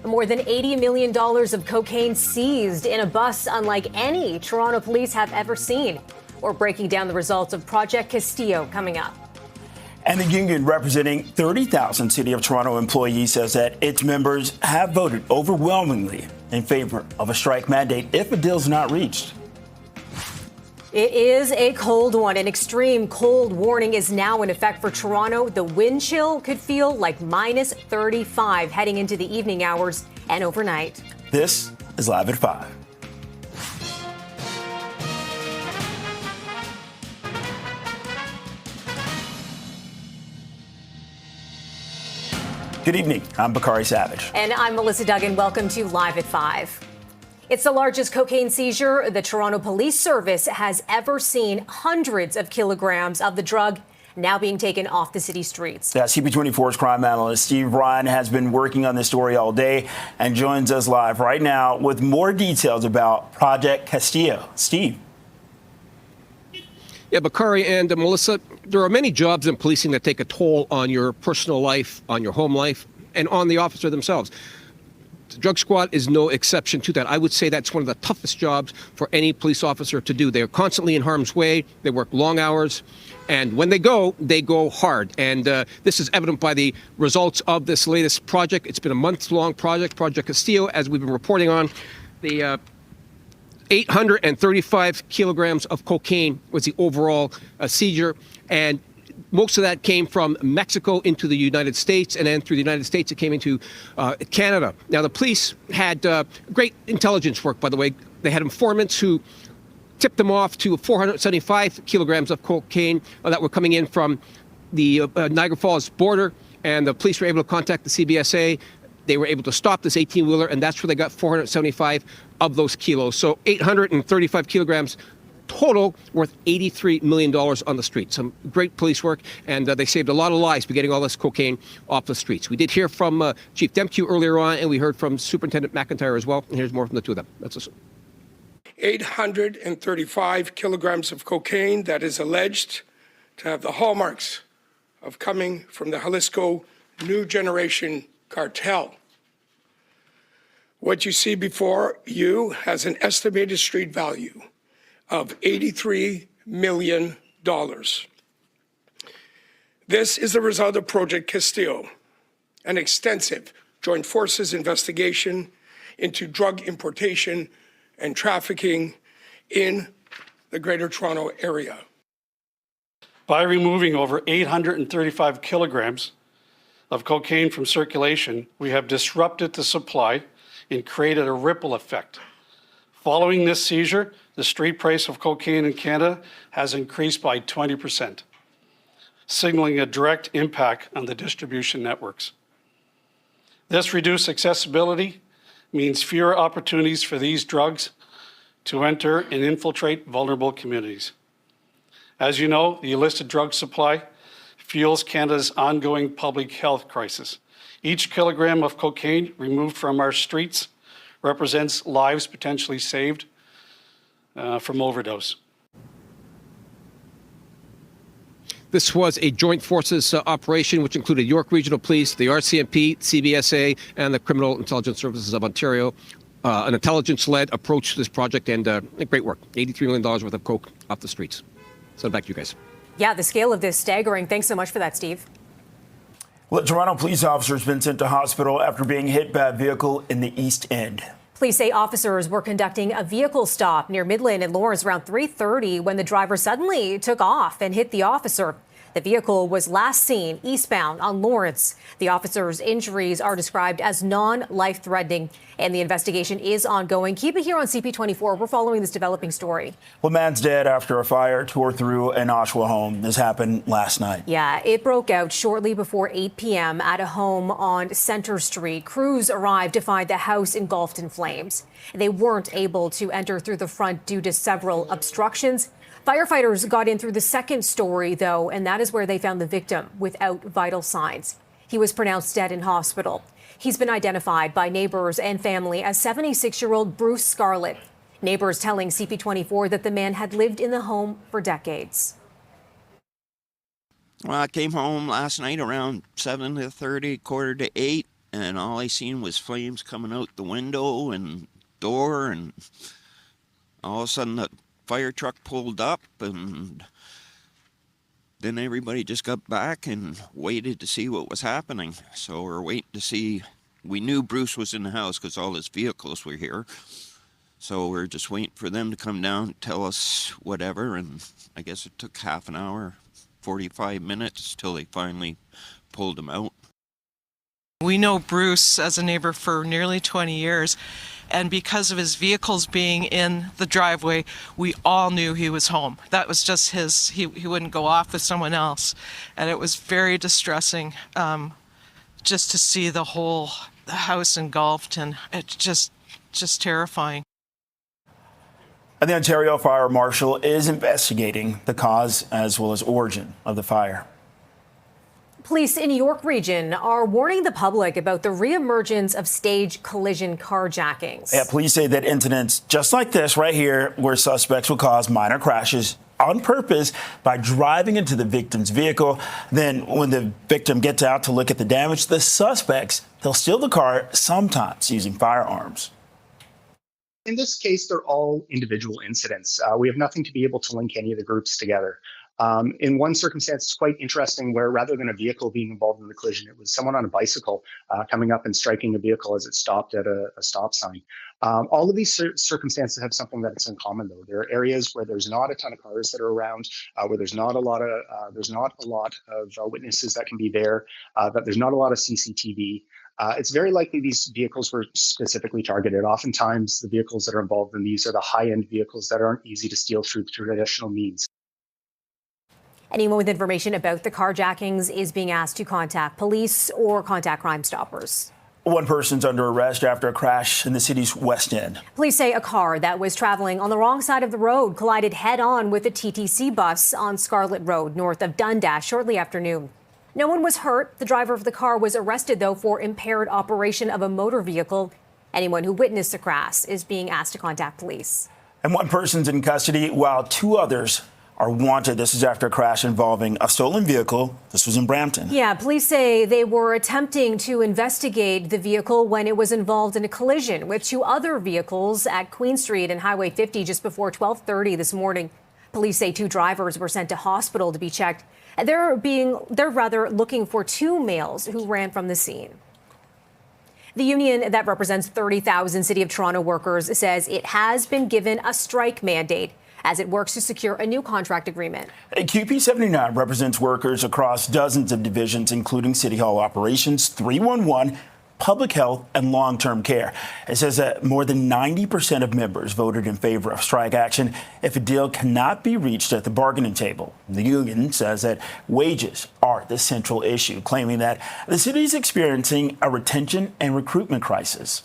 More than $80 million of cocaine seized in a bus unlike any Toronto police have ever seen. We're breaking down the results of Project Castillo coming up. And the union representing 30,000 City of Toronto employees says that its members have voted overwhelmingly in favor of a strike mandate if a deal's not reached. It is a cold one. An extreme cold warning is now in effect for Toronto. The wind chill could feel like minus 35 heading into the evening hours and overnight. This is Live at 5. Good evening. I'm Bakari Savage. And I'm Melissa Duggan. Welcome to Live at 5. It's the largest cocaine seizure the Toronto Police Service has ever seen. Hundreds of kilograms of the drug now being taken off the city streets. Yeah, CP24's crime analyst Steve Ryan has been working on this story all day and joins us live right now with more details about Project Castillo. Steve. Yeah, Bakari and Melissa, there are many jobs in policing that take a toll on your personal life, on your home life, and on the officer themselves. The drug squad is no exception to that. I would say that's one of the toughest jobs for any police officer to do. They're constantly in harm's way. They work long hours. And when they go hard. And this is evident by the results of this latest project. It's been a month-long project, Project Castillo, as we've been reporting on. The 835 kilograms of cocaine was the overall seizure. And most of that came from Mexico into the United States, and then through the United States, it came into Canada. Now, the police had great intelligence work, by the way. They had informants who tipped them off to 475 kilograms of cocaine that were coming in from the Niagara Falls border, and the police were able to contact the CBSA. They were able to stop this 18-wheeler, and that's where they got 475 of those kilos. So 835 kilograms total, worth $83 million on the street. Some great police work, and they saved a lot of lives by getting all this cocaine off the streets. We did hear from Chief Demke earlier on, and we heard from Superintendent McIntyre as well. And here's more from the two of them. Let's listen. 835 kilograms of cocaine that is alleged to have the hallmarks of coming from the Jalisco New Generation cartel. What you see before you has an estimated street value of $83 million. This is the result of Project Castillo, an extensive joint forces investigation into drug importation and trafficking in the Greater Toronto Area. By removing over 835 kilograms of cocaine from circulation, we have disrupted the supply and created a ripple effect. Following this seizure, the street price of cocaine in Canada has increased by 20%, signaling a direct impact on the distribution networks. This reduced accessibility means fewer opportunities for these drugs to enter and infiltrate vulnerable communities. As you know, the illicit drug supply fuels Canada's ongoing public health crisis. Each kilogram of cocaine removed from our streets represents lives potentially saved from overdose. This was a joint forces operation which included York Regional Police, the RCMP, CBSA, and the Criminal Intelligence Services of Ontario. An intelligence-led approach to this project, and great work. $83 million worth of coke off the streets. So back to you guys. Yeah, the scale of this staggering. Thanks so much for that, Steve. Well, a Toronto police officer has been sent to hospital after being hit by a vehicle in the East End. Police say officers were conducting a vehicle stop near Midland and Lawrence around 3:30 when the driver suddenly took off and hit the officer. The vehicle was last seen eastbound on Lawrence. The officer's injuries are described as non-life-threatening, and the investigation is ongoing. Keep it here on CP24. We're following this developing story. Well, man's dead after a fire tore through an Oshawa home. This happened last night. Yeah, it broke out shortly before 8 p.m. at a home on Center Street. Crews arrived to find the house engulfed in flames. They weren't able to enter through the front due to several obstructions. Firefighters got in through the second story, though, and that is where they found the victim without vital signs. He was pronounced dead in hospital. He's been identified by neighbors and family as 76-year-old Bruce Scarlett. Neighbors telling CP24 that the man had lived in the home for decades. Well, I came home last night around 7:30, 7:45, and all I seen was flames coming out the window and door, and all of a sudden the fire truck pulled up, and then everybody just got back and waited to see what was happening. So we're waiting to see. We knew Bruce was in the house because all his vehicles were here. So we're just waiting for them to come down, tell us whatever, and I guess it took half an hour, 45 minutes, till they finally pulled him out. We know Bruce as a neighbor for nearly 20 years, and because of his vehicles being in the driveway, we all knew he was home. That was just he wouldn't go off with someone else, and it was very distressing just to see the house engulfed, and it's just terrifying. And the Ontario Fire Marshal is investigating the cause as well as origin of the fire. Police in York Region are warning the public about the reemergence of staged collision carjackings. Yeah, police say that incidents just like this right here, where suspects will cause minor crashes on purpose by driving into the victim's vehicle. Then when the victim gets out to look at the damage, the suspects, they'll steal the car, sometimes using firearms. In this case, they're all individual incidents. We have nothing to be able to link any of the groups together. In one circumstance, it's quite interesting where rather than a vehicle being involved in the collision, it was someone on a bicycle coming up and striking a vehicle as it stopped at a stop sign. All of these circumstances have something that's in common, though. There are areas where there's not a ton of cars that are around, where there's not a lot of witnesses that can be there, that there's not a lot of CCTV. It's very likely these vehicles were specifically targeted. Oftentimes, the vehicles that are involved in these are the high-end vehicles that aren't easy to steal through traditional means. Anyone with information about the carjackings is being asked to contact police or contact Crime Stoppers. One person's under arrest after a crash in the city's West End. Police say a car that was traveling on the wrong side of the road collided head-on with a TTC bus on Scarlett Road, north of Dundas, shortly after noon. No one was hurt. The driver of the car was arrested, though, for impaired operation of a motor vehicle. Anyone who witnessed the crash is being asked to contact police. And one person's in custody while two others are wanted. This is after a crash involving a stolen vehicle. This was in Brampton. Yeah, police say they were attempting to investigate the vehicle when it was involved in a collision with two other vehicles at Queen Street and Highway 50 just before 12:30 this morning. Police say two drivers were sent to hospital to be checked. They're looking for two males who ran from the scene. The union that represents 30,000 City of Toronto workers says it has been given a strike mandate as it works to secure a new contract agreement. QP79 represents workers across dozens of divisions, including City Hall operations, 311, public health, and long-term care. It says that more than 90% of members voted in favor of strike action if a deal cannot be reached at the bargaining table. The union says that wages are the central issue, claiming that the city is experiencing a retention and recruitment crisis.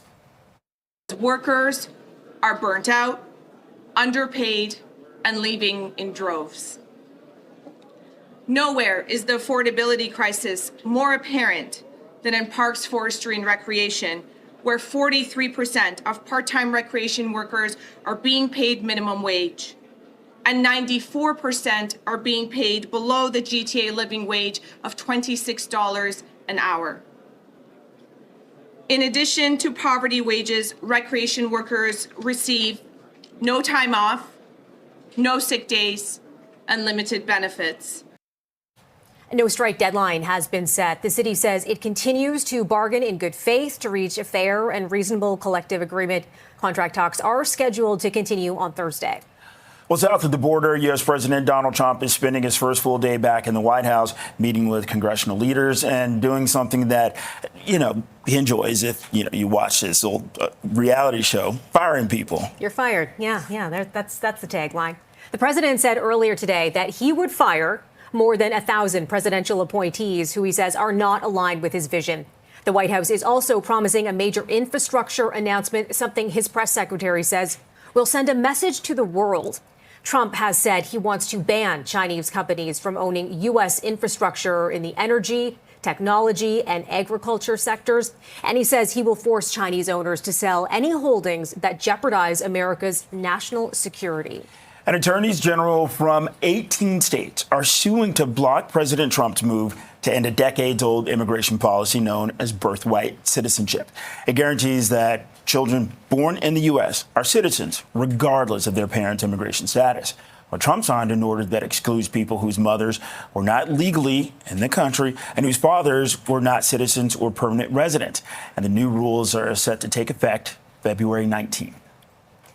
Workers are burnt out, underpaid, and leaving in droves. Nowhere is the affordability crisis more apparent than in parks, forestry, and recreation, where 43% of part-time recreation workers are being paid minimum wage, and 94% are being paid below the GTA living wage of $26 an hour. In addition to poverty wages, recreation workers receive no time off, no sick days, and limited benefits. No strike deadline has been set. The city says it continues to bargain in good faith to reach a fair and reasonable collective agreement. Contract talks are scheduled to continue on Thursday. Well, south of the border, U.S. President Donald Trump is spending his first full day back in the White House, meeting with congressional leaders and doing something that, he enjoys if, you watch this old reality show, firing people. You're fired. Yeah, that's the tagline. The president said earlier today that he would fire more than 1,000 presidential appointees who he says are not aligned with his vision. The White House is also promising a major infrastructure announcement, something his press secretary says will send a message to the world. Trump has said he wants to ban Chinese companies from owning U.S. infrastructure in the energy, technology, and agriculture sectors. And he says he will force Chinese owners to sell any holdings that jeopardize America's national security. And attorneys general from 18 states are suing to block President Trump's move to end a decades-old immigration policy known as birthright citizenship. It guarantees that children born in the U.S. are citizens regardless of their parents' immigration status. Well, Trump signed an order that excludes people whose mothers were not legally in the country and whose fathers were not citizens or permanent residents. And the new rules are set to take effect February 19th.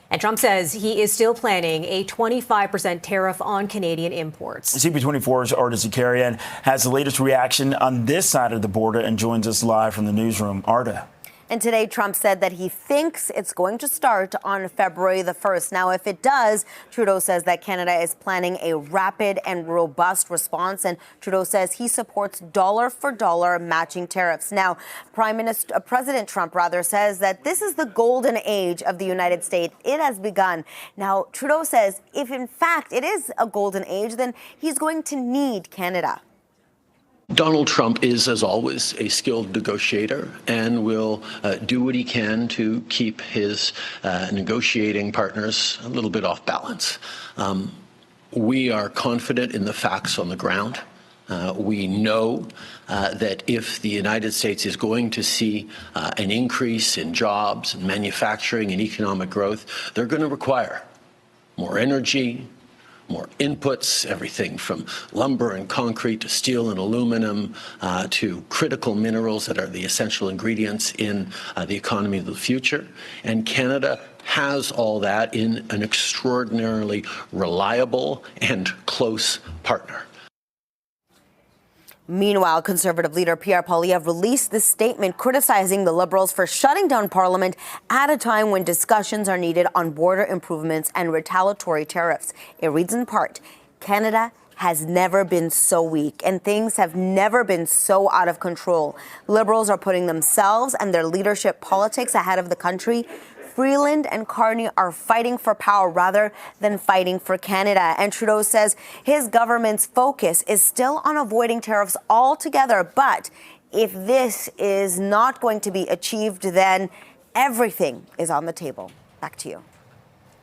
And Trump says he is still planning a 25% tariff on Canadian imports. CP24's Arda Zakarian has the latest reaction on this side of the border and joins us live from the newsroom. Arda. And today, Trump said that he thinks it's going to start on February the 1st. Now, if it does, Trudeau says that Canada is planning a rapid and robust response. And Trudeau says he supports dollar-for-dollar matching tariffs. Now, President Trump says that this is the golden age of the United States. It has begun. Now, Trudeau says if, in fact, it is a golden age, then he's going to need Canada. Donald Trump is, as always, a skilled negotiator and will do what he can to keep his negotiating partners a little bit off balance. We are confident in the facts on the ground. We know that if the United States is going to see an increase in jobs and manufacturing and economic growth, they're going to require more energy, more inputs, everything from lumber and concrete to steel and aluminum to critical minerals that are the essential ingredients in the economy of the future. And Canada has all that in an extraordinarily reliable and close partner. Meanwhile, Conservative leader Pierre Poilievre released this statement criticizing the Liberals for shutting down Parliament at a time when discussions are needed on border improvements and retaliatory tariffs. It reads in part, Canada has never been so weak and things have never been so out of control. Liberals are putting themselves and their leadership politics ahead of the country. Freeland and Carney are fighting for power rather than fighting for Canada. And Trudeau says his government's focus is still on avoiding tariffs altogether. But if this is not going to be achieved, then everything is on the table. Back to you.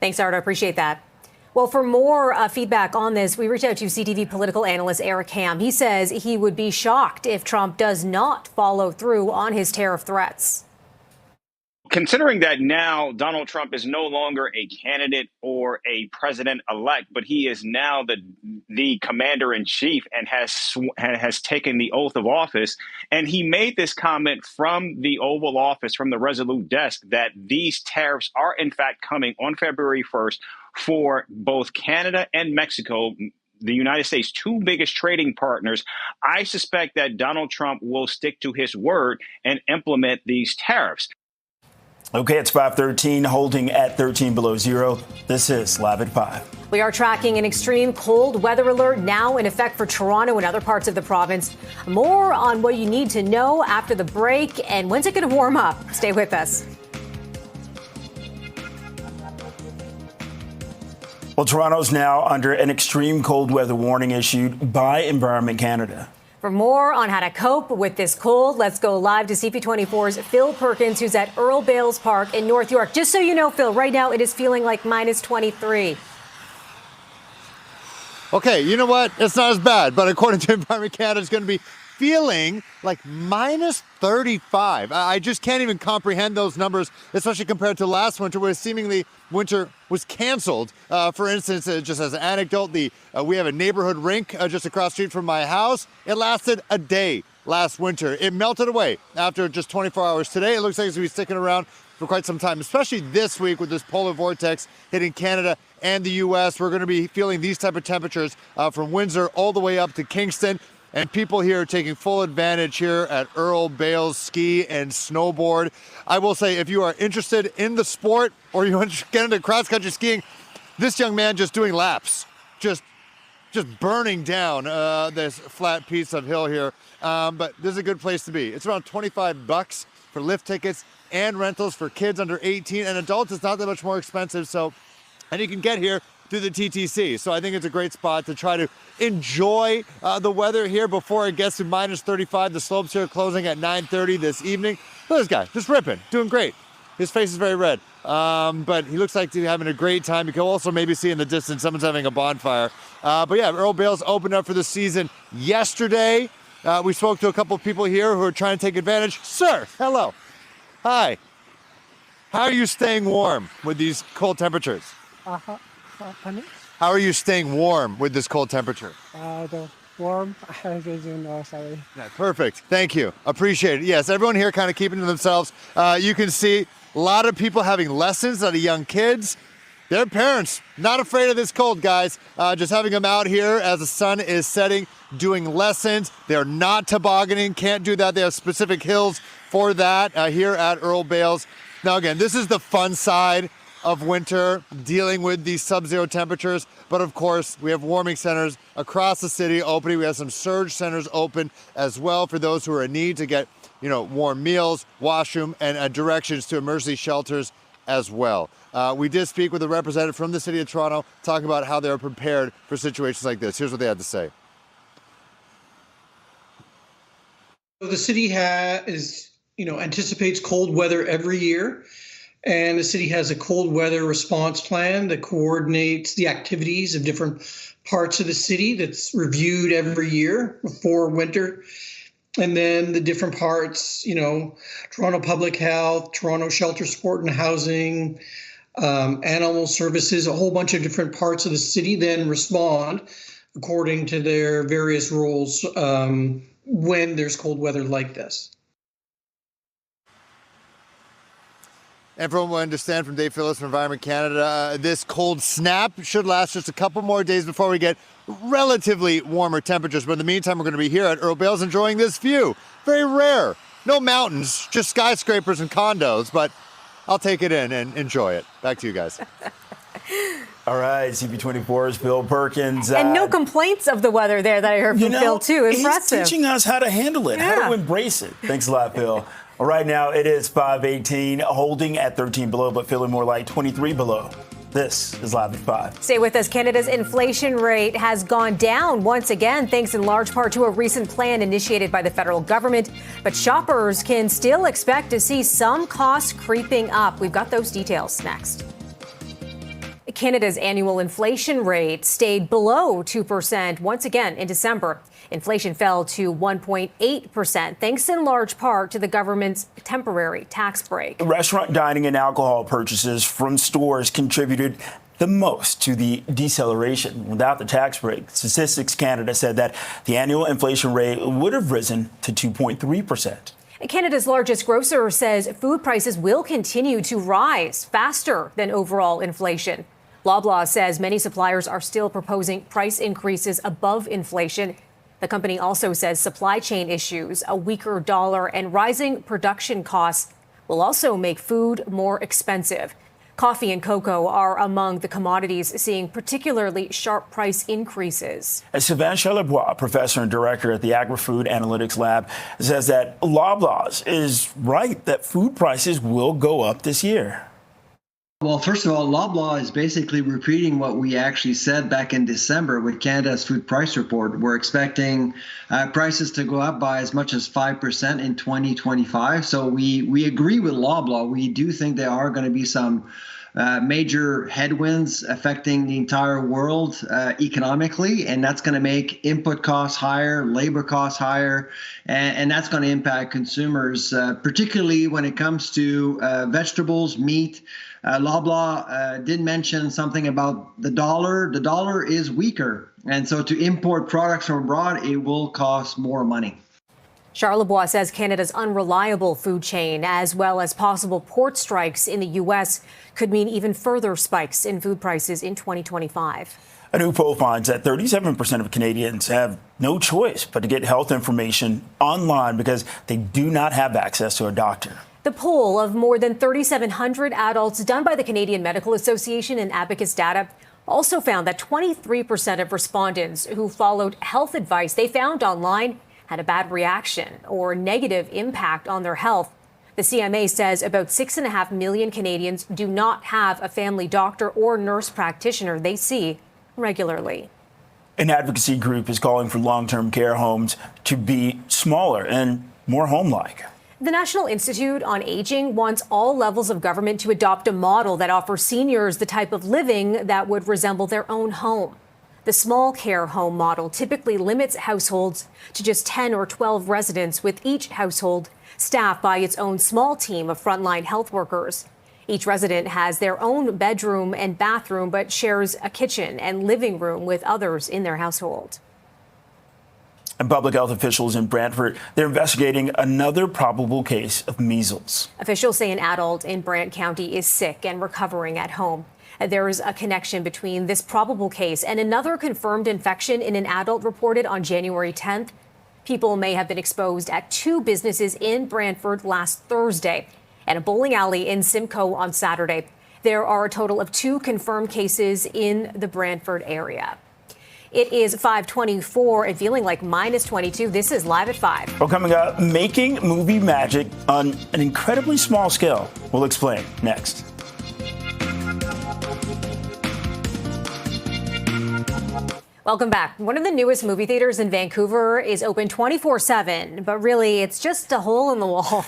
Thanks, Arda. Appreciate that. Well, for more feedback on this, we reached out to CTV political analyst Eric Ham. He says he would be shocked if Trump does not follow through on his tariff threats. Considering that now Donald Trump is no longer a candidate or a president-elect, but he is now the commander-in-chief and has taken the oath of office. And he made this comment from the Oval Office, from the Resolute desk, that these tariffs are in fact coming on February 1st for both Canada and Mexico, the United States' two biggest trading partners. I suspect that Donald Trump will stick to his word and implement these tariffs. Okay, it's 5:13, holding at 13 below zero. This is Live at 5. We are tracking an extreme cold weather alert now in effect for Toronto and other parts of the province. More on what you need to know after the break and when's it going to warm up. Stay with us. Well, Toronto's now under an extreme cold weather warning issued by Environment Canada. For more on how to cope with this cold, let's go live to CP24's Phil Perkins, who's at Earl Bales Park in North York. Just so you know, Phil, right now it is feeling like minus 23. Okay, you know what? It's not as bad, but according to Environment Canada, it's going to be feeling like minus 35. I just can't even comprehend those numbers, especially compared to last winter, where seemingly winter was canceled. For instance, just as an anecdote, we have a neighborhood rink just across the street from my house. It lasted a day last winter. It melted away after just 24 hours. Today, it looks like it's going to be sticking around for quite some time, especially this week with this polar vortex hitting Canada and the U.S. We're going to be feeling these type of temperatures from Windsor all the way up to Kingston. And people here are taking full advantage here at Earl Bales Ski and Snowboard. I will say, if you are interested in the sport or you want to get into cross-country skiing, this young man just doing laps, just burning down this flat piece of hill here. But this is a good place to be. It's around $25 for lift tickets and rentals for kids under 18, and adults it's not that much more expensive. And you can get here through the TTC. So I think it's a great spot to try to enjoy the weather here before it gets to minus 35. The slopes here closing at 9:30 this evening. Look at this guy, just ripping, doing great. His face is very red. but he looks like he's having a great time. You can also maybe see in the distance someone's having a bonfire. But yeah, Earl Bales opened up for the season yesterday. We spoke to a couple of people here who are trying to take advantage. Sir, hello. Hi. How are you staying warm with these cold temperatures? Pardon? How are you staying warm with this cold temperature? The warm, sorry. Yeah, perfect. Thank you. Appreciate it. Yes, everyone here kind of keeping to themselves. You can see a lot of people having lessons, a lot of young kids. Their parents, not afraid of this cold, guys. Just having them out here as the sun is setting, doing lessons. They're not tobogganing, can't do that. They have specific hills for that here at Earl Bales. Now, again, this is the fun side of winter, dealing with these sub-zero temperatures. But of course, we have warming centers across the city opening. We have some surge centers open as well for those who are in need to get, warm meals, washroom, and directions to emergency shelters as well. We did speak with a representative from the city of Toronto talking about how they're prepared for situations like this. Here's what they had to say. So the city anticipates cold weather every year. And the city has a cold weather response plan that coordinates the activities of different parts of the city that's reviewed every year before winter. And then the different parts, Toronto Public Health, Toronto Shelter Support and Housing, Animal Services, a whole bunch of different parts of the city then respond according to their various roles when there's cold weather like this. And from what I understand from Dave Phillips from Environment Canada, this cold snap should last just a couple more days before we get relatively warmer temperatures. But in the meantime, we're going to be here at Earl Bales enjoying this view. Very rare. No mountains, just skyscrapers and condos, but I'll take it in and enjoy it. Back to you guys. All right, CP24's Bill Perkins. And no complaints of the weather there that I heard from Bill, too. Impressive. He's teaching us how to handle it, how to embrace it. Thanks a lot, Bill. Well, right now, it is 5:18, holding at 13 below, but feeling more like 23 below. This is Live at 5. Stay with us. Canada's inflation rate has gone down once again, thanks in large part to a recent plan initiated by the federal government. But shoppers can still expect to see some costs creeping up. We've got those details next. Canada's annual inflation rate stayed below 2% once again in December. Inflation fell to 1.8%, thanks in large part to the government's temporary tax break. Restaurant dining and alcohol purchases from stores contributed the most to the deceleration. Without the tax break, Statistics Canada said that the annual inflation rate would have risen to 2.3%. Canada's largest grocer says food prices will continue to rise faster than overall inflation. Loblaw says many suppliers are still proposing price increases above inflation. The company also says supply chain issues, a weaker dollar, and rising production costs will also make food more expensive. Coffee and cocoa are among the commodities seeing particularly sharp price increases. Sylvain Charlebois, professor and director at the Agri-Food Analytics Lab, says that Loblaw is right that food prices will go up this year. Well, first of all, Loblaw is basically repeating what we actually said back in December with Canada's food price report. We're expecting prices to go up by as much as 5% in 2025. So we agree with Loblaw. We do think there are going to be some major headwinds affecting the entire world economically, and that's going to make input costs higher, labor costs higher, and that's going to impact consumers, particularly when it comes to vegetables, meat. Loblaw did mention something about the dollar. The dollar is weaker, and so to import products from abroad, it will cost more money. Charlebois says Canada's unreliable food chain, as well as possible port strikes in the U.S., could mean even further spikes in food prices in 2025. A new poll finds that 37% of Canadians have no choice but to get health information online because they do not have access to a doctor. The poll of more than 3,700 adults done by the Canadian Medical Association and Abacus Data also found that 23% of respondents who followed health advice they found online had a bad reaction or negative impact on their health. The CMA says about 6.5 million Canadians do not have a family doctor or nurse practitioner they see regularly. An advocacy group is calling for long-term care homes to be smaller and more home-like. The National Institute on Aging wants all levels of government to adopt a model that offers seniors the type of living that would resemble their own home. The small care home model typically limits households to just 10 or 12 residents, with each household staffed by its own small team of frontline health workers. Each resident has their own bedroom and bathroom, but shares a kitchen and living room with others in their household. And public health officials in Brantford, they're investigating another probable case of measles. Officials say an adult in Brant County is sick and recovering at home. There is a connection between this probable case and another confirmed infection in an adult reported on January 10th. People may have been exposed at two businesses in Brantford last Thursday and a bowling alley in Simcoe on Saturday. There are a total of 2 confirmed cases in the Brantford area. It is 5:24 and feeling like minus 22. This is Live at 5. Well, coming up, making movie magic on an incredibly small scale. We'll explain next. Welcome back. One of the newest movie theaters in Vancouver is open 24/7, but really it's just a hole in the wall.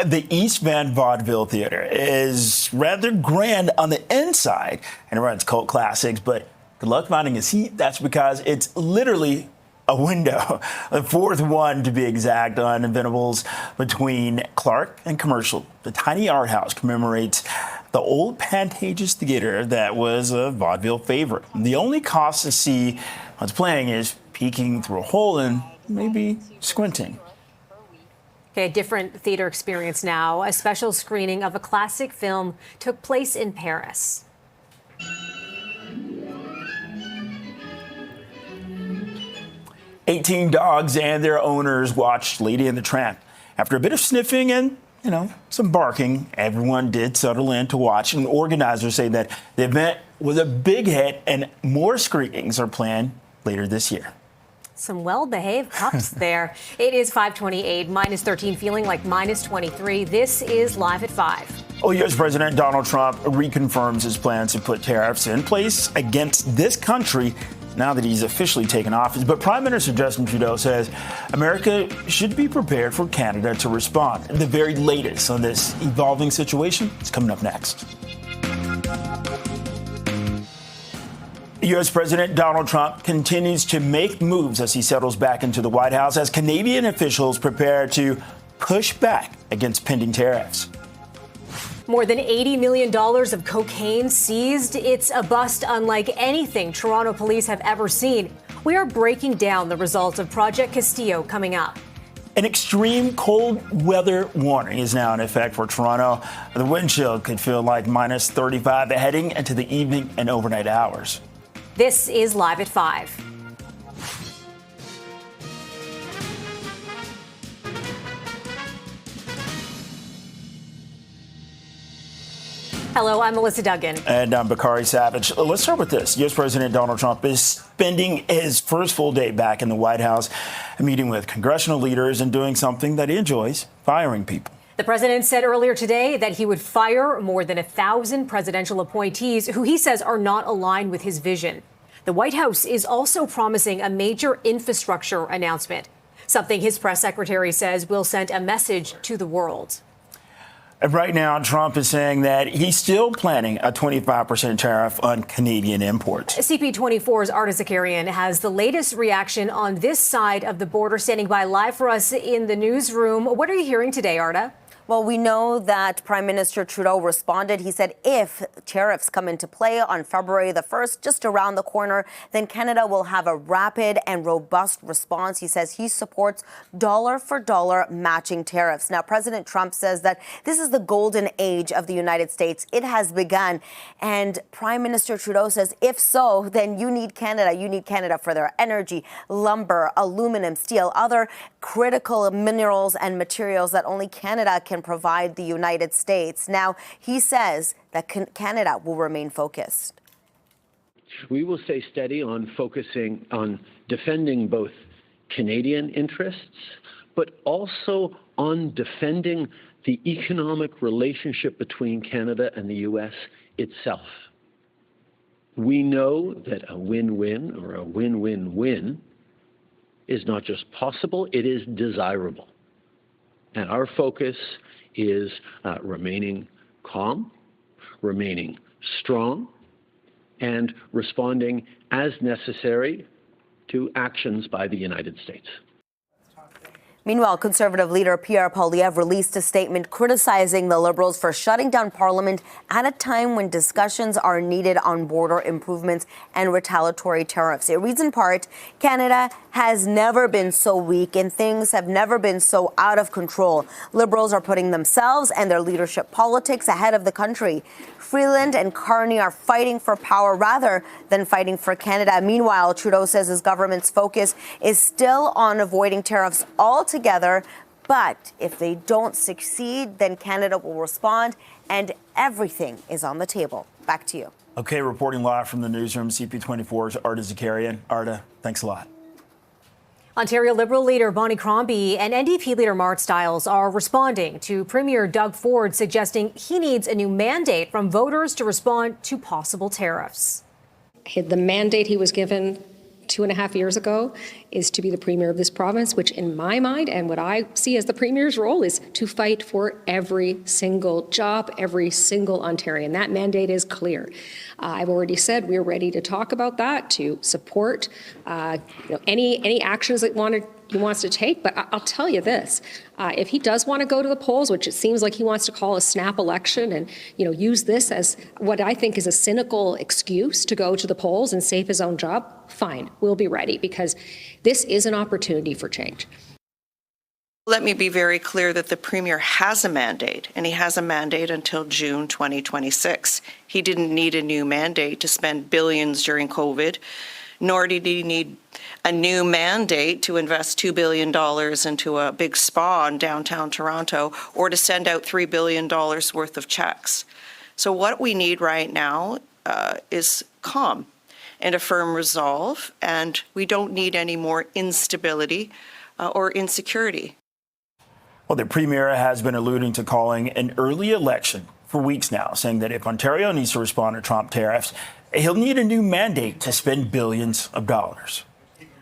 The East Van Vaudeville Theater is rather grand on the inside and it runs cult classics, but good luck finding a seat. That's because it's literally a window, the fourth one to be exact, on Venables between Clark and Commercial. The tiny art house commemorates the old Pantages Theater that was a vaudeville favorite. The only cost to see what's playing is peeking through a hole and maybe squinting. Okay, a different theater experience now. A special screening of a classic film took place in Paris. "18 dogs and their owners watched Lady and the Tramp. After a bit of sniffing and, some barking, everyone did settle in to watch, and organizers say that the event was a big hit and more screenings are planned later this year. Some well-behaved pups there. It is 5:28, minus 13, feeling like minus 23. This is Live at 5. Well, U.S. President Donald Trump reconfirms his plans to put tariffs in place against this country now that he's officially taken office. But Prime Minister Justin Trudeau says America should be prepared for Canada to respond. The very latest on this evolving situation is coming up next. U.S. President Donald Trump continues to make moves as he settles back into the White House as Canadian officials prepare to push back against pending tariffs. More than $80 million of cocaine seized. It's a bust unlike anything Toronto police have ever seen. We are breaking down the results of Project Castillo coming up. An extreme cold weather warning is now in effect for Toronto. The wind chill could feel like minus 35 heading into the evening and overnight hours. This is Live at 5. Hello, I'm Melissa Duggan. And I'm Bakari Savage. Let's start with this. U.S. President Donald Trump is spending his first full day back in the White House, meeting with congressional leaders and doing something that he enjoys, firing people. The president said earlier today that he would fire more than 1,000 presidential appointees who he says are not aligned with his vision. The White House is also promising a major infrastructure announcement, something his press secretary says will send a message to the world. And right now, Trump is saying that he's still planning a 25% tariff on Canadian imports. CP24's Arda Zakarian has the latest reaction on this side of the border, standing by live for us in the newsroom. What are you hearing today, Arda? Well, we know that Prime Minister Trudeau responded. He said if tariffs come into play on February the 1st, just around the corner, then Canada will have a rapid and robust response. He says he supports dollar-for-dollar matching tariffs. Now, President Trump says that this is the golden age of the United States. It has begun. And Prime Minister Trudeau says if so, then you need Canada. You need Canada for their energy, lumber, aluminum, steel, other critical minerals and materials that only Canada can provide the United States. Now, he says that Canada will remain focused. We will stay steady on focusing on defending both Canadian interests, but also on defending the economic relationship between Canada and the U.S. itself. We know that a win-win or a win-win-win is not just possible, it is desirable. And our focus is remaining calm, remaining strong, and responding as necessary to actions by the United States. Meanwhile, Conservative leader Pierre Poilievre released a statement criticizing the Liberals for shutting down Parliament at a time when discussions are needed on border improvements and retaliatory tariffs. It reads in part, Canada has never been so weak and things have never been so out of control. Liberals are putting themselves and their leadership politics ahead of the country. Freeland and Carney are fighting for power rather than fighting for Canada. Meanwhile, Trudeau says his government's focus is still on avoiding tariffs altogether. But if they don't succeed, then Canada will respond, and everything is on the table. Back to you. Okay, reporting live from the newsroom, CP24's Arda Zakarian. Arda, thanks a lot. Ontario Liberal leader Bonnie Crombie and NDP leader Mart Stiles are responding to Premier Doug Ford suggesting he needs a new mandate from voters to respond to possible tariffs. The mandate he was given 2.5 years ago is to be the premier of this province, which in my mind and what I see as the premier's role is to fight for every single job, every single Ontarian. That mandate is clear. I've already said we're ready to talk about that, to support any actions that he wants to take. But I'll tell you this, if he does want to go to the polls, which it seems like he wants to call a snap election and use this as what I think is a cynical excuse to go to the polls and save his own job, fine, we'll be ready, because this is an opportunity for change. Let me be very clear that the Premier has a mandate, and he has a mandate until June 2026. He didn't need a new mandate to spend billions during COVID, nor did he need a new mandate to invest $2 billion into a big spa in downtown Toronto, or to send out $3 billion worth of checks. So what we need right now is calm and a firm resolve, and we don't need any more instability or insecurity. Well, the Premier has been alluding to calling an early election for weeks now, saying that if Ontario needs to respond to Trump tariffs, he'll need a new mandate to spend billions of dollars.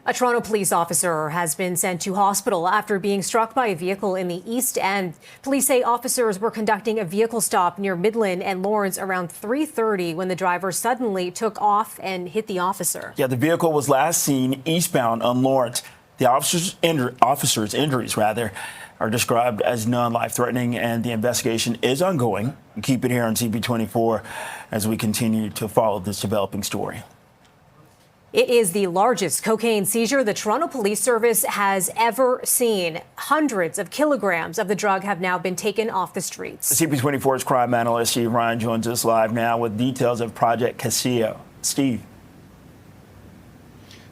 A Toronto police officer has been sent to hospital after being struck by a vehicle in the East End. Police say officers were conducting a vehicle stop near Midland and Lawrence around 3:30 when the driver suddenly took off and hit the officer. Yeah, the vehicle was last seen eastbound on Lawrence. The officer's injuries are described as non-life-threatening, and the investigation is ongoing. Keep it here on CP24 as we continue to follow this developing story. It is the largest cocaine seizure the Toronto Police Service has ever seen. Hundreds of kilograms of the drug have now been taken off the streets. CP24's crime analyst Steve Ryan joins us live now with details of Project Castillo. Steve.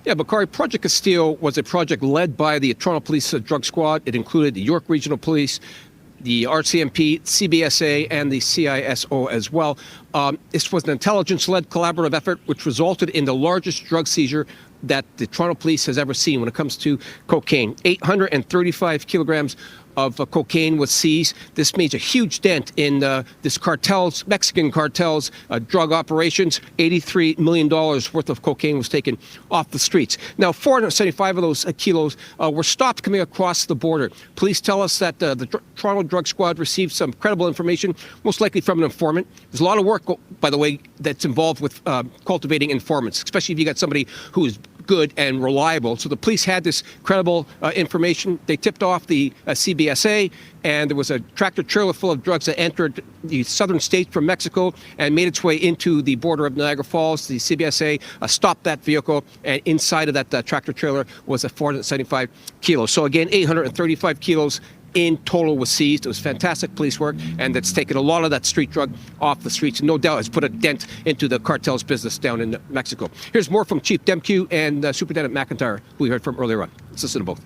Yeah, Bakari, Project Castillo was a project led by the Toronto Police Drug Squad. It included the York Regional Police, the RCMP, CBSA, and the CISO as well. This was an intelligence-led collaborative effort which resulted in the largest drug seizure that the Toronto Police has ever seen when it comes to cocaine. 835 kilograms of cocaine was seized. This made a huge dent in this Mexican cartel's drug operations. $83 million worth of cocaine was taken off the streets. Now, 475 of those kilos were stopped coming across the border. Police tell us that the Toronto Drug Squad received some credible information, most likely from an informant. There's a lot of work, by the way, that's involved with cultivating informants, especially if you got somebody who is good and reliable. So the police had this credible information. They tipped off the CBSA, and there was a tractor trailer full of drugs that entered the southern states from Mexico and made its way into the border of Niagara Falls. The CBSA stopped that vehicle, and inside of that tractor trailer was a 475 kilos. So again, 835 kilos in total was seized. It was fantastic police work, and that's taken a lot of that street drug off the streets. And no doubt has put a dent into the cartel's business down in Mexico. Here's more from Chief Demkew and Superintendent McIntyre, who we heard from earlier on. Let's listen to both.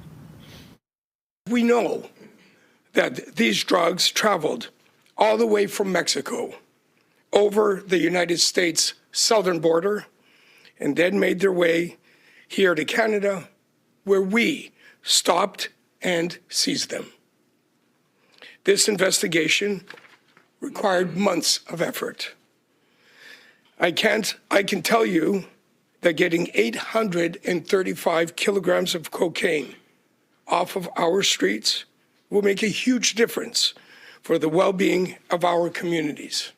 We know that these drugs traveled all the way from Mexico over the United States southern border and then made their way here to Canada, where we stopped and seized them. This investigation required months of effort. I can tell you that getting 835 kilograms of cocaine off of our streets will make a huge difference for the well-being of our communities.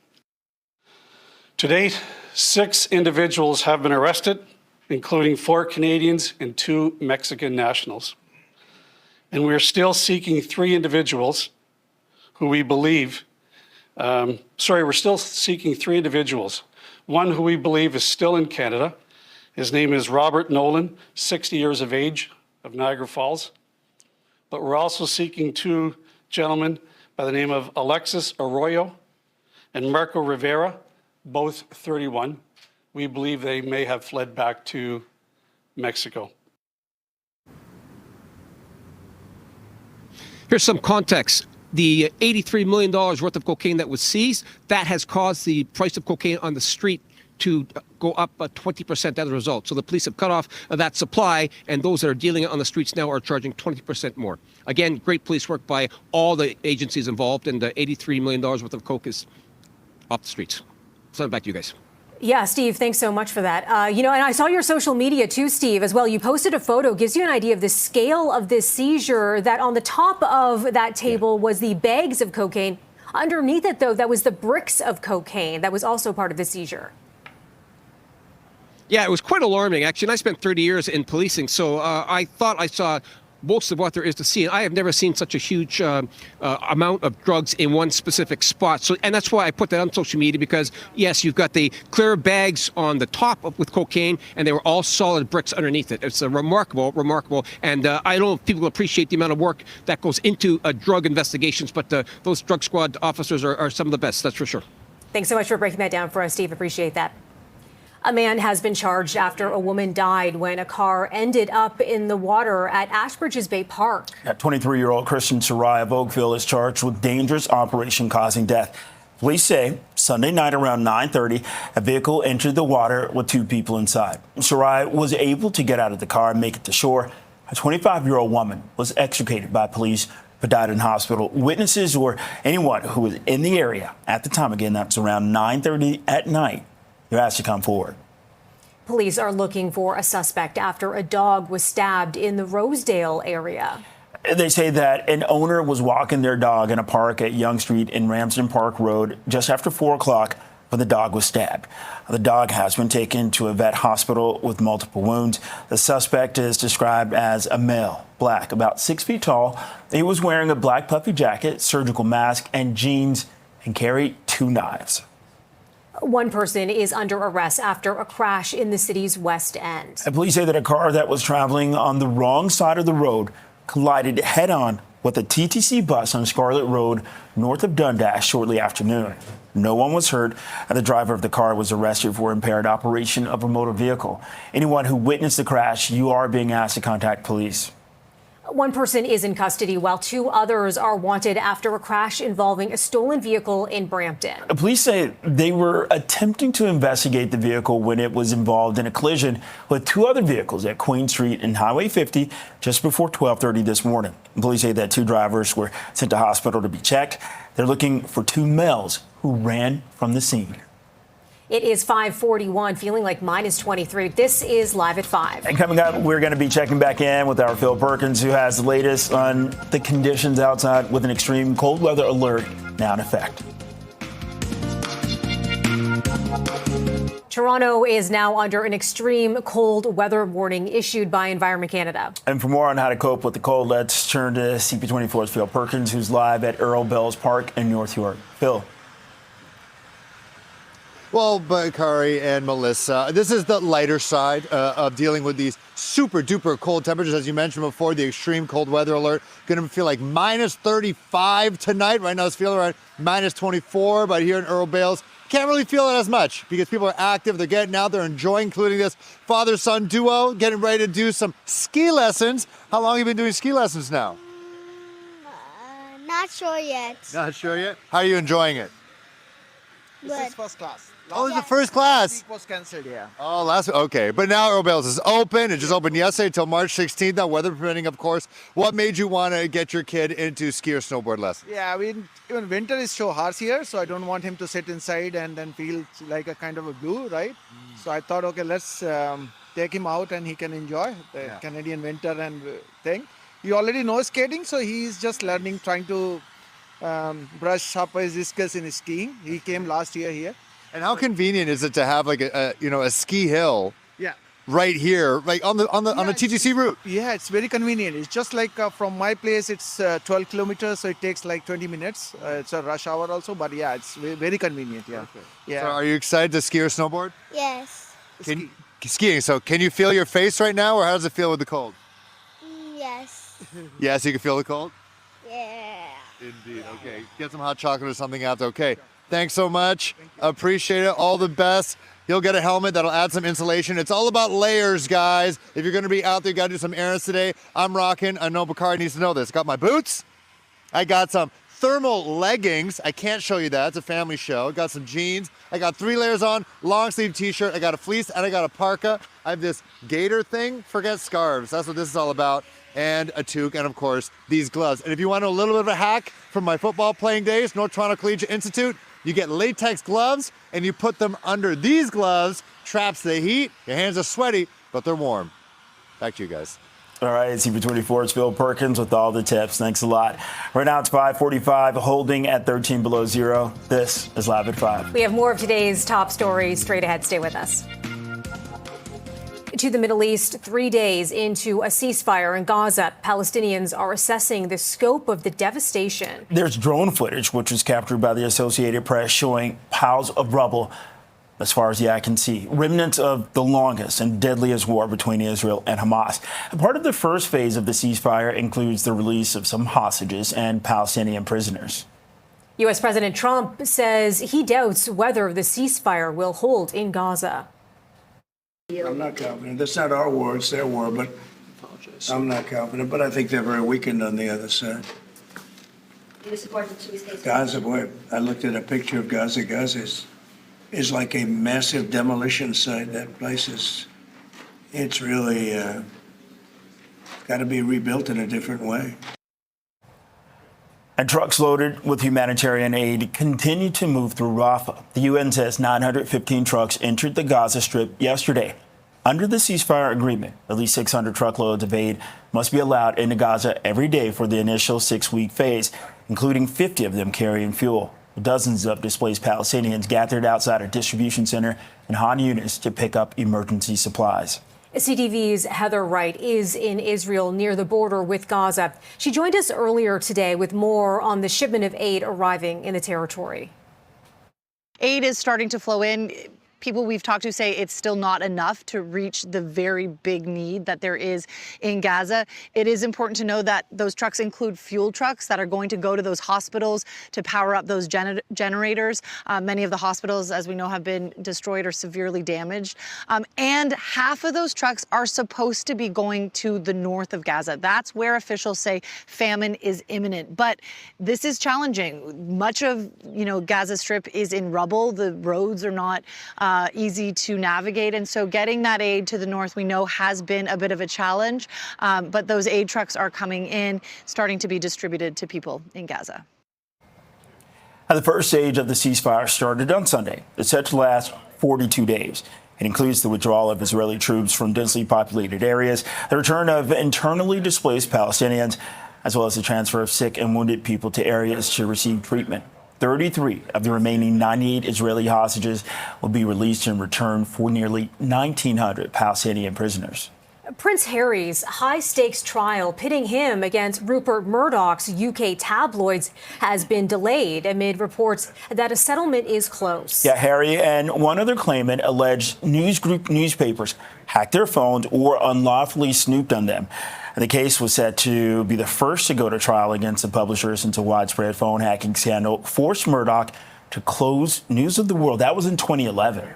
To date, 6 individuals have been arrested, including 4 Canadians and 2 Mexican nationals. And we are still seeking 3 individuals who we believe, we're still seeking 3 individuals. One who we believe is still in Canada. His name is Robert Nolan, 60 years of age, of Niagara Falls. But we're also seeking 2 gentlemen by the name of Alexis Arroyo and Marco Rivera, both 31. We believe they may have fled back to Mexico. Here's some context. The $83 million worth of cocaine that was seized, that has caused the price of cocaine on the street to go up 20% as a result. So the police have cut off that supply, and those that are dealing it on the streets now are charging 20% more. Again, great police work by all the agencies involved, and the $83 million worth of coke is off the streets. Send it back to you guys. Yeah, Steve, thanks so much for that. And I saw your social media too, Steve, as well. You posted a photo, gives you an idea of the scale of this seizure, that on the top of that table was the bags of cocaine. Underneath it, though, that was the bricks of cocaine that was also part of the seizure. Yeah, it was quite alarming, actually. And I spent 30 years in policing, so I thought I saw most of what there is to see. And I have never seen such a huge amount of drugs in one specific spot. So, and that's why I put that on social media, because, yes, you've got the clear bags on the top with cocaine, and they were all solid bricks underneath it. It's remarkable. And I don't know if people appreciate the amount of work that goes into drug investigations, but those drug squad officers are some of the best, that's for sure. Thanks so much for breaking that down for us, Steve. Appreciate that. A man has been charged after a woman died when a car ended up in the water at Ashbridges Bay Park. 23-year-old Christian Sarai of Oakville is charged with dangerous operation causing death. Police say Sunday night around 9:30, a vehicle entered the water with 2 people inside. Sarai was able to get out of the car and make it to shore. A 25-year-old woman was extricated by police but died in hospital. Witnesses or anyone who was in the area at the time, again, that's around 9:30 at night, they're asked to come forward. Police are looking for a suspect after a dog was stabbed in the Rosedale area. They say that an owner was walking their dog in a park at Yonge Street in Ramsden Park Road just after 4 o'clock when the dog was stabbed. The dog has been taken to a vet hospital with multiple wounds. The suspect is described as a male, black, about 6 feet tall. He was wearing a black puffy jacket, surgical mask, and jeans, and carried 2 knives. One person is under arrest after a crash in the city's West End. And police say that a car that was traveling on the wrong side of the road collided head-on with a TTC bus on Scarlet Road north of Dundas shortly after noon. No one was hurt, and the driver of the car was arrested for impaired operation of a motor vehicle. Anyone who witnessed the crash, you are being asked to contact police. One person is in custody while 2 others are wanted after a crash involving a stolen vehicle in Brampton. Police say they were attempting to investigate the vehicle when it was involved in a collision with 2 other vehicles at Queen Street and Highway 50 just before 12:30 this morning. Police say that 2 drivers were sent to hospital to be checked. They're looking for 2 males who ran from the scene. It is 5:41, feeling like minus 23. This is Live at 5. And coming up, we're going to be checking back in with our Phil Perkins, who has the latest on the conditions outside with an extreme cold weather alert now in effect. Toronto is now under an extreme cold weather warning issued by Environment Canada. And for more on how to cope with the cold, let's turn to CP24's Phil Perkins, who's live at Earl Bells Park in North York. Phil. Well, Bakari and Melissa, this is the lighter side of dealing with these super duper cold temperatures. As you mentioned before, the extreme cold weather alert going to feel like minus 35 tonight. Right now it's feeling around minus 24, but here in Earl Bells, can't really feel it as much because people are active. They're getting out, they're enjoying, including this father-son duo, getting ready to do some ski lessons. How long have you been doing ski lessons now? Not sure yet. Not sure yet? How are you enjoying it? Good. This is first class. Oh, it's the first class. Was cancelled, yeah. Oh, okay. But now Earl Bales is open. It just opened yesterday until March 16th. Now, weather permitting, of course. What made you want to get your kid into ski or snowboard lessons? Yeah, I mean, even winter is so harsh here, so I don't want him to sit inside and then feel like a kind of a blue, right? So I thought, okay, let's take him out and he can enjoy the Canadian winter and thing. He already knows skating, so he's just learning, trying to brush up his skills in skiing. He came last year here. And how convenient is it to have like a ski hill? Yeah. Right here, like on the TTC route. Yeah, it's very convenient. It's just like from my place, it's 12 kilometers, so it takes like 20 minutes. It's a rush hour also, but yeah, it's very convenient. Yeah. Okay. Yeah. So are you excited to ski or snowboard? Yes. Skiing. So can you feel your face right now, or how does it feel with the cold? Yes. Yes, you can feel the cold? Yeah. Indeed. Okay. Get some hot chocolate or something out there. Okay. Thanks so much. Appreciate it. All the best. He'll get a helmet that'll add some insulation. It's all about layers, guys. If you're going to be out there, you got to do some errands today. I'm rocking. I know Bakari needs to know this. Got my boots. I got some thermal leggings. I can't show you that. It's a family show. I got some jeans. I got 3 layers on, long sleeve t-shirt. I got a fleece and I got a parka. I have this gator thing. Forget scarves. That's what this is all about. And a toque, and of course, these gloves. And if you want to know a little bit of a hack from my football playing days, North Toronto Collegiate Institute, you get latex gloves and you put them under these gloves, traps the heat. Your hands are sweaty, but they're warm. Back to you guys. All right, CP24, it's Bill Perkins with all the tips. Thanks a lot. Right now it's 5:45, holding at 13 below zero. This is Live at 5. We have more of today's top stories straight ahead. Stay with us. To the Middle East, 3 days into a ceasefire in Gaza, Palestinians are assessing the scope of the devastation. There's drone footage, which was captured by the Associated Press, showing piles of rubble as far as the eye can see. Remnants of the longest and deadliest war between Israel and Hamas. Part of the first phase of the ceasefire includes the release of some hostages and Palestinian prisoners. U.S. President Trump says he doubts whether the ceasefire will hold in Gaza. I'm not confident. That's not our war, it's their war, but I'm not confident. But I think they're very weakened on the other side. Gaza, boy, I looked at a picture of Gaza. Gaza is like a massive demolition site. That place it's really got to be rebuilt in a different way. And trucks loaded with humanitarian aid continue to move through Rafah. The UN says 915 trucks entered the Gaza Strip yesterday. Under the ceasefire agreement, at least 600 truckloads of aid must be allowed into Gaza every day for the initial 6-week phase, including 50 of them carrying fuel. Dozens of displaced Palestinians gathered outside a distribution center in Han Yunis to pick up emergency supplies. CTV's Heather Wright is in Israel near the border with Gaza. She joined us earlier today with more on the shipment of aid arriving in the territory. Aid is starting to flow in. People we've talked to say it's still not enough to reach the very big need that there is in Gaza. It is important to know that those trucks include fuel trucks that are going to go to those hospitals to power up those generators. Many of the hospitals, as we know, have been destroyed or severely damaged. And half of those trucks are supposed to be going to the north of Gaza. That's where officials say famine is imminent. But this is challenging. Much of, Gaza Strip is in rubble. The roads are not easy to navigate. And so getting that aid to the north, we know, has been a bit of a challenge. But those aid trucks are coming in, starting to be distributed to people in Gaza. Now, the first stage of the ceasefire started on Sunday. It's set to last 42 days. It includes the withdrawal of Israeli troops from densely populated areas, the return of internally displaced Palestinians, as well as the transfer of sick and wounded people to areas to receive treatment. 33 of the remaining 98 Israeli hostages will be released in return for nearly 1,900 Palestinian prisoners. Prince Harry's high-stakes trial pitting him against Rupert Murdoch's UK tabloids has been delayed amid reports that a settlement is close. Yeah, Harry and one other claimant alleged news group newspapers hacked their phones or unlawfully snooped on them. The case was set to be the first to go to trial against the publisher since a widespread phone hacking scandal forced Murdoch to close News of the World. That was in 2011.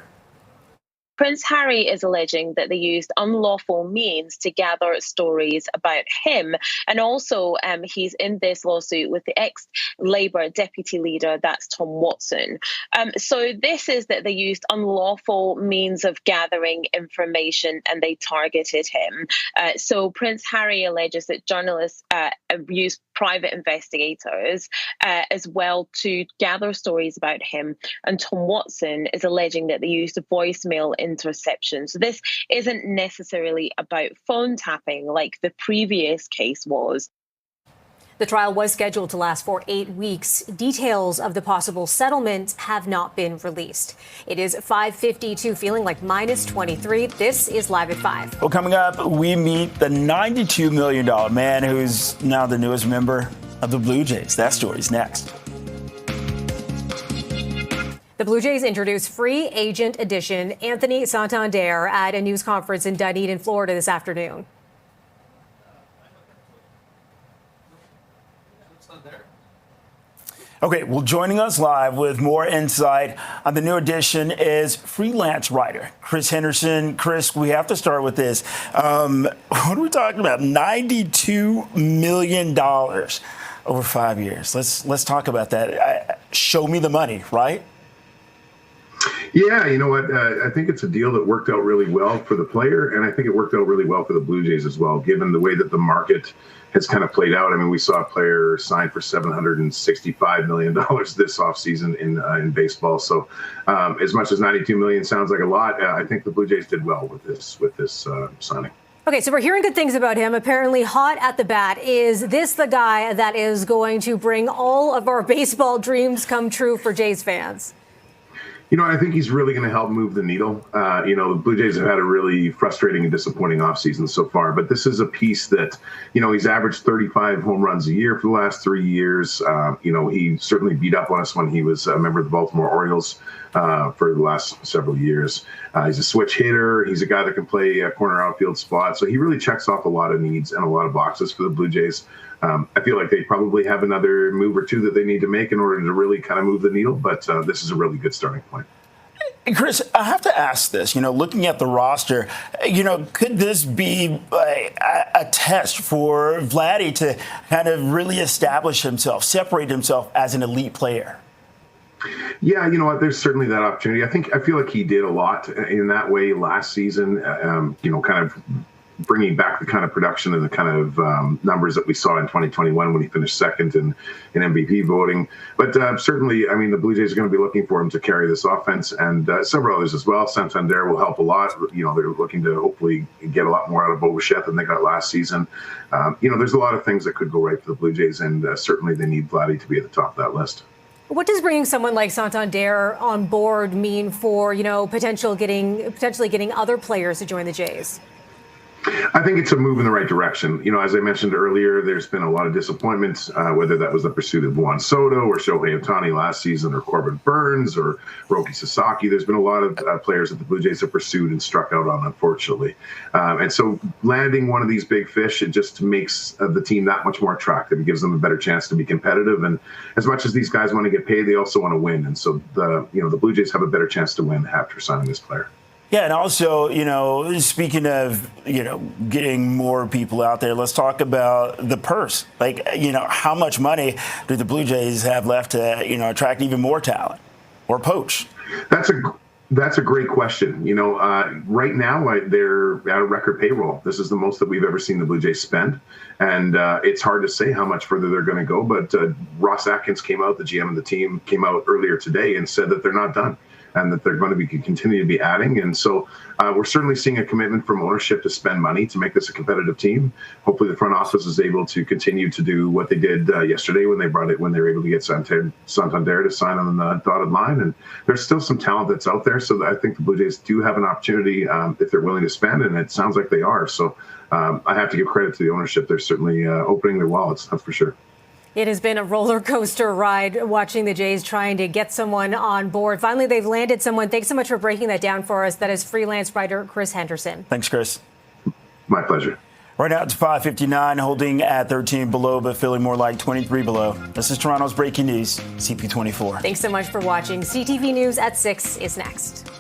Prince Harry is alleging that they used unlawful means to gather stories about him. And also, he's in this lawsuit with the ex-Labour deputy leader, that's Tom Watson. So this is that they used unlawful means of gathering information and they targeted him. So Prince Harry alleges that journalists used private investigators as well to gather stories about him. And Tom Watson is alleging that they used a voicemail interception. So this isn't necessarily about phone tapping like the previous case was. The trial was scheduled to last for 8 weeks. Details of the possible settlement have not been released. It is 5:52, feeling like minus 23. This is Live at 5. Well, coming up, we meet the $92 million man who's now the newest member of the Blue Jays. That story's next. The Blue Jays introduced free agent edition Anthony Santander at a news conference in Dunedin, Florida this afternoon. Okay, well, joining us live with more insight on the new edition is freelance writer Chris Henderson. Chris, we have to start with this. What are we talking about? $92 million over 5 years. Let's talk about that. Show me the money, right? Yeah, you know what? I think it's a deal that worked out really well for the player, and I think it worked out really well for the Blue Jays as well, given the way that the market has kind of played out. I mean, we saw a player sign for $765 million this offseason in baseball. So as much as $92 million sounds like a lot, I think the Blue Jays did well with this signing. Okay, so we're hearing good things about him. Apparently hot at the bat. Is this the guy that is going to bring all of our baseball dreams come true for Jays fans? You know, I think he's really going to help move the needle. The Blue Jays have had a really frustrating and disappointing offseason so far, but this is a piece that, he's averaged 35 home runs a year for the last 3 years. He certainly beat up on us when he was a member of the Baltimore Orioles for the last several years. He's a switch hitter. He's a guy that can play a corner outfield spot. So he really checks off a lot of needs and a lot of boxes for the Blue Jays. I feel like they probably have another move or two that they need to make in order to really kind of move the needle, but this is a really good starting point. And Chris, I have to ask this, looking at the roster, could this be a test for Vladdy to kind of really establish himself, separate himself as an elite player? Yeah, you know what? There's certainly that opportunity. I feel like he did a lot in that way last season, kind of bringing back the kind of production and the kind of numbers that we saw in 2021 when he finished second in MVP voting. But certainly, I mean, the Blue Jays are going to be looking for him to carry this offense, and several others as well. Santander will help a lot. They're looking to hopefully get a lot more out of Bo Bichette than they got last season. There's a lot of things that could go right for the Blue Jays, and certainly they need Vladdy to be at the top of that list. What does bringing someone like Santander on board mean for, potentially getting other players to join the Jays? I think it's a move in the right direction. As I mentioned earlier, there's been a lot of disappointment, whether that was the pursuit of Juan Soto or Shohei Ohtani last season or Corbin Burns or Roki Sasaki. There's been a lot of players that the Blue Jays have pursued and struck out on, unfortunately. And so landing one of these big fish, it just makes the team that much more attractive. It gives them a better chance to be competitive. And as much as these guys want to get paid, they also want to win. And so the Blue Jays have a better chance to win after signing this player. Yeah, and also, speaking of, getting more people out there, let's talk about the purse. Like, how much money do the Blue Jays have left to, attract even more talent or poach? That's a great question. Right now they're at a record payroll. This is the most that we've ever seen the Blue Jays spend. And it's hard to say how much further they're going to go. But Ross Atkins the GM of the team, came out earlier today and said that they're not done, and that they're going to continue to be adding. And so we're certainly seeing a commitment from ownership to spend money to make this a competitive team. Hopefully the front office is able to continue to do what they did yesterday when they were able to get Santander to sign on the dotted line. And there's still some talent that's out there. So I think the Blue Jays do have an opportunity if they're willing to spend, and it sounds like they are. So I have to give credit to the ownership. They're certainly opening their wallets, that's for sure. It has been a roller coaster ride watching the Jays trying to get someone on board. Finally, they've landed someone. Thanks so much for breaking that down for us. That is freelance writer Chris Henderson. Thanks, Chris. My pleasure. Right now it's 5:59, holding at 13 below, but feeling more like 23 below. This is Toronto's breaking news, CP24. Thanks so much for watching. CTV News at 6 is next.